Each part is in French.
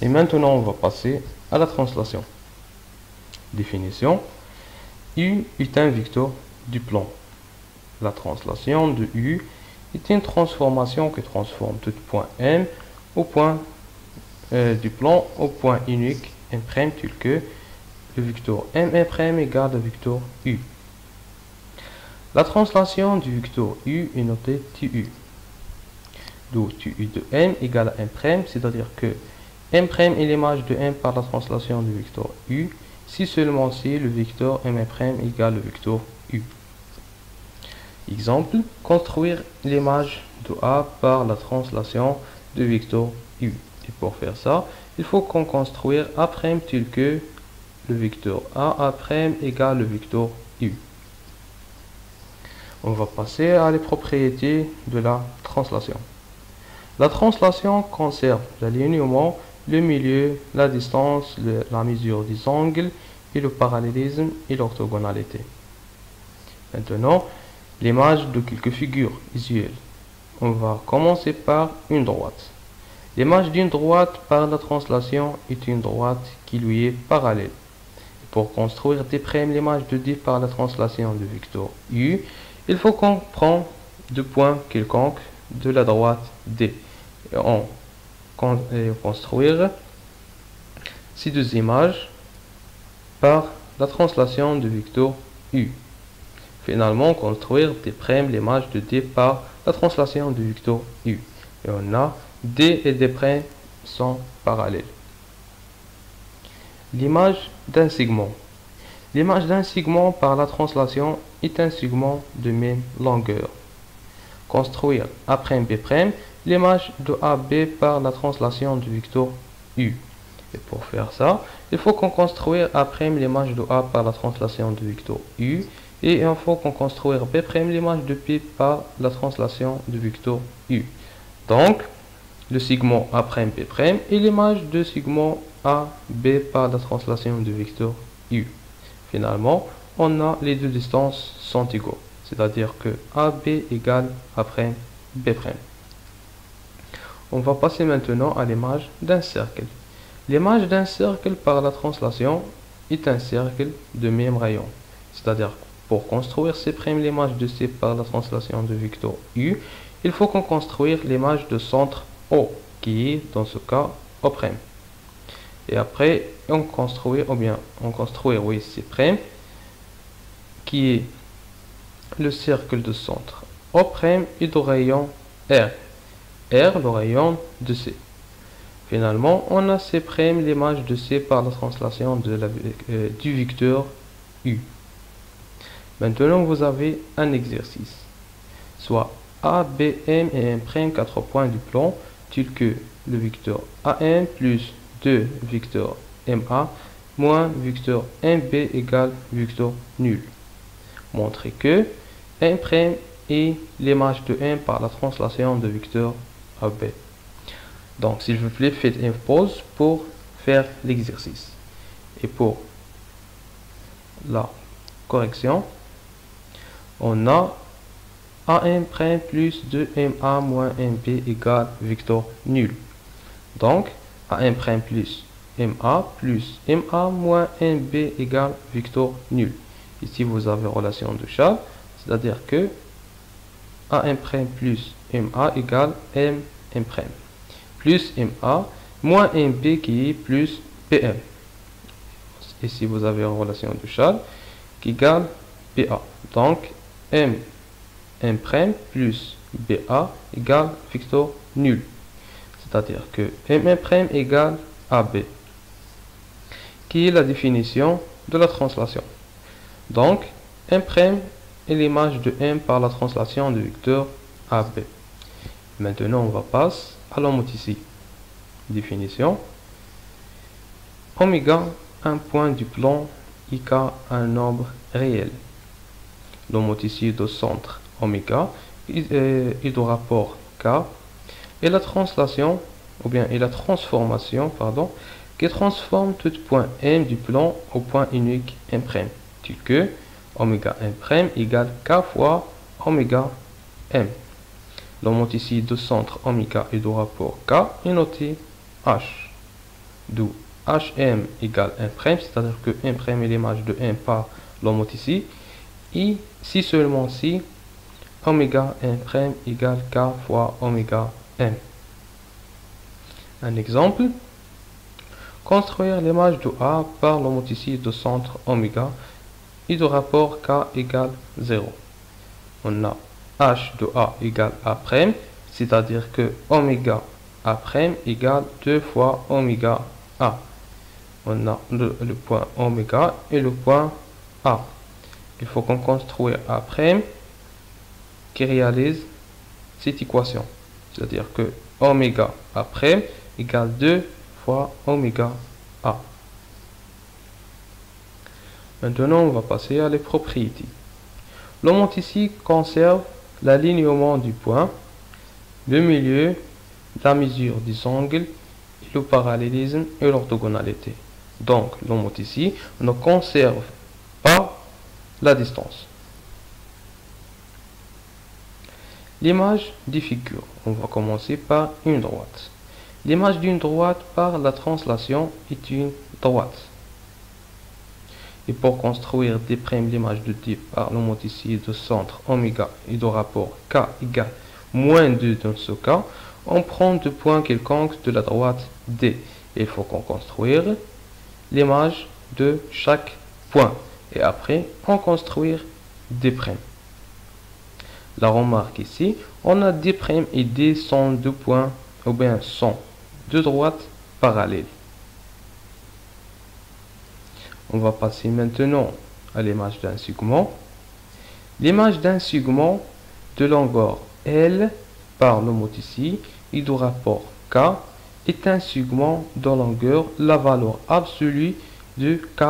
Et maintenant, on va passer à la translation. Définition. U est un vecteur du plan. La translation de U est une transformation qui transforme tout point M au point du plan au point unique M' tel que le vecteur M' égale le vecteur U. La translation du vecteur U est notée TU. D'où TU de M égale à M', c'est-à-dire que M' est l'image de M par la translation du vecteur U, si seulement si le vecteur M' égale le vecteur U. Exemple, construire l'image de A par la translation du vecteur U. Et pour faire ça, il faut qu'on construise A' tel que le vecteur A' égale le vecteur U. On va passer à les propriétés de la translation. La translation conserve l'alignement, le milieu, la distance, la mesure des angles et le parallélisme et l'orthogonalité. Maintenant, l'image de quelques figures visuelles. On va commencer par une droite. L'image d'une droite par la translation est une droite qui lui est parallèle. Pour construire l'image de D par la translation du vecteur U, il faut qu'on prenne deux points quelconques de la droite D. Et on construire ces deux images par la translation du vecteur U. Finalement, construire l'image de D par la translation du vecteur U. Et on a D et D' sont parallèles. L'image d'un segment. L'image d'un segment par la translation est un segment de même longueur. Construire A', B', l'image de AB par la translation du vecteur U. Et pour faire ça, il faut qu'on construise A' l'image de A par la translation du vecteur U. Et il faut qu'on construise B' l'image de P par la translation du vecteur U. Donc, le segment A', B' et l'image de segment AB par la translation du vecteur U. Finalement, on a les deux distances sont égaux. C'est-à-dire que AB égale A', B'. On va passer maintenant à l'image d'un cercle. L'image d'un cercle par la translation est un cercle de même rayon. C'est-à-dire pour construire C' l'image de C par la translation du vecteur U, il faut qu'on construise l'image de centre O, qui est dans ce cas O'. Et après, on construit C', qui est le cercle de centre O' et de rayon R. R, le rayon de C. Finalement, on a C', l'image de C par la translation du vecteur U. Maintenant, vous avez un exercice. Soit A, B, M et M', 4 points du plan, tels que le vecteur AM plus 2 vecteur MA moins vecteur MB égale vecteur nul. Montrez que M' est l'image de M par la translation de vecteur AB. Donc, s'il vous plaît, faites une pause pour faire l'exercice. Et pour la correction, on a AM' plus 2MA moins MB égale vecteur nul. Donc, AM' plus MA plus MA moins MB égale vecteur nul. Ici, vous avez relation de Charles, c'est-à-dire que AM' plus MA égale M', plus MA moins MB qui est plus PM. Ici, vous avez une relation de Charles qui égale BA. Donc, M' plus BA égale vecteur nul. C'est-à-dire que M' égale AB, qui est la définition de la translation. Donc, M' est l'image de M par la translation du vecteur AB. Maintenant, on va passer à l'homothétie. Définition. Oméga, un point du plan, IK, un nombre réel. L'homothétie de centre oméga et de rapport K et la translation, ou bien et la transformation, pardon, qui transforme tout point M du plan au point unique M', tel que oméga M' égale K fois oméga M. L'homothétie de centre oméga et de rapport K est notée H. d'où HM égale 1', c'est-à-dire que 1' est l'image de 1 par l'omot ici, et si seulement si oméga 1' égale K fois oméga M. Un exemple, construire l'image de A par l'omot ici de centre oméga et de rapport K égale 0. On a H de A égale A', c'est-à-dire que oméga A' égale 2 fois oméga A. On a le point oméga et le point A. Il faut qu'on construise A' qui réalise cette équation. C'est-à-dire que oméga A' égale 2 fois oméga A. Maintenant, on va passer à les propriétés. L'omot ici conserve l'alignement du point, le milieu, la mesure des angles, le parallélisme et l'orthogonalité. Donc, l'omot ici ne conserve pas la distance. L'image des figures. On va commencer par une droite. L'image d'une droite par la translation est une droite. Et pour construire D' l'image de D par l'omot ici de centre oméga et de rapport K égale moins 2 dans ce cas, on prend deux points quelconques de la droite D. Il faut qu'on construise l'image de chaque point. Et après, on construire D'. La remarque ici, on a D' et D sont deux points, ou bien sont deux droites parallèles. On va passer maintenant à l'image d'un segment. L'image d'un segment de longueur L par l'omot ici et du rapport K est un segment de longueur la valeur absolue de K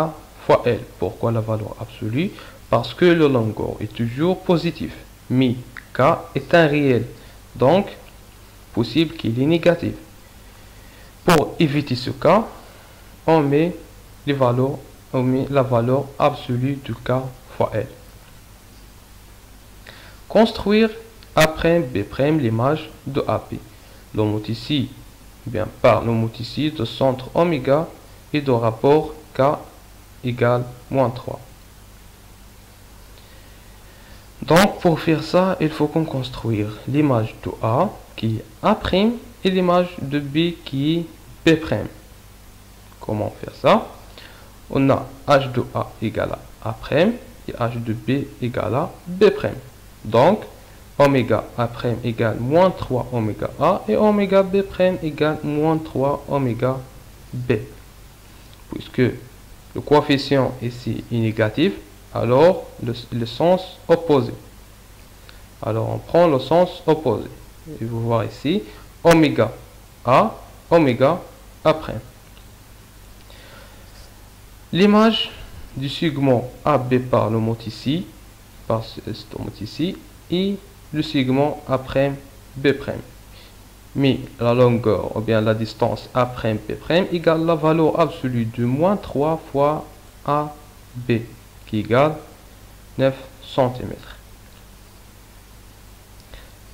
fois L. Pourquoi la valeur absolue? Parce que la longueur est toujours positive, mais K est un réel, donc possible qu'il est négatif. Pour éviter ce cas, on met la valeur absolue de K fois L. Construire A', B' l'image de AP. L'omot ici, bien par l'omot ici de centre oméga et de rapport K égale moins 3. Donc pour faire ça, il faut qu'on construise l'image de A qui est A' et l'image de B qui est B'. Comment faire ça? On a H de A égale à A' et H de B égale à B'. Donc, oméga A' égale moins 3 oméga A et oméga B' égale moins 3 oméga B. Puisque le coefficient ici est négatif, alors le sens opposé. Alors on prend le sens opposé. Et vous voyez ici, oméga A, oméga A'. L'image du segment AB par le mot ici, par ce mot ici, et le segment A', B'. Mais la longueur, ou bien la distance A', B' égale la valeur absolue de moins 3 fois AB, qui égale 9 cm.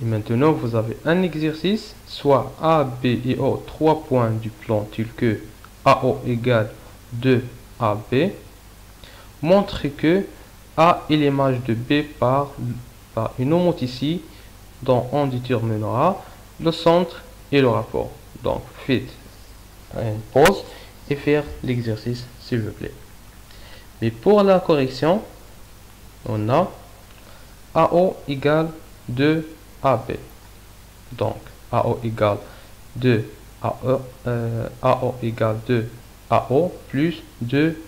Et maintenant, vous avez un exercice, soit A, B et O, 3 points du plan tels que AO égale 2 AB, montre que A est l'image de B par une omot ici, dont on déterminera le centre et le rapport. Donc, faites une pause et faire l'exercice, s'il vous plaît. Mais pour la correction, on a AO égale 2 AB. Donc, AO égale 2 AO égale 2 AO plus 2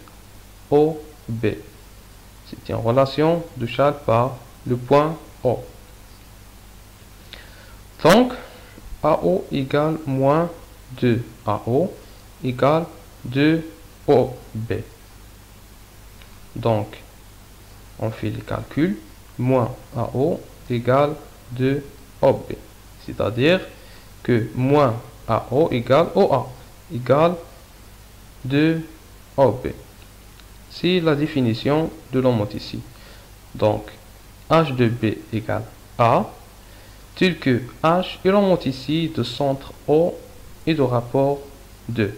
OB. C'est une relation de Charles par le point O. Donc, AO égale moins 2 AO égale 2 OB. Donc, on fait les calculs. Moins AO égale 2 OB. C'est-à-dire que moins AO égale OA égale 2 OB. C'est la définition de l'omot ici. Donc, H de B égale A, tel que H est l'omot ici de centre O et de rapport 2.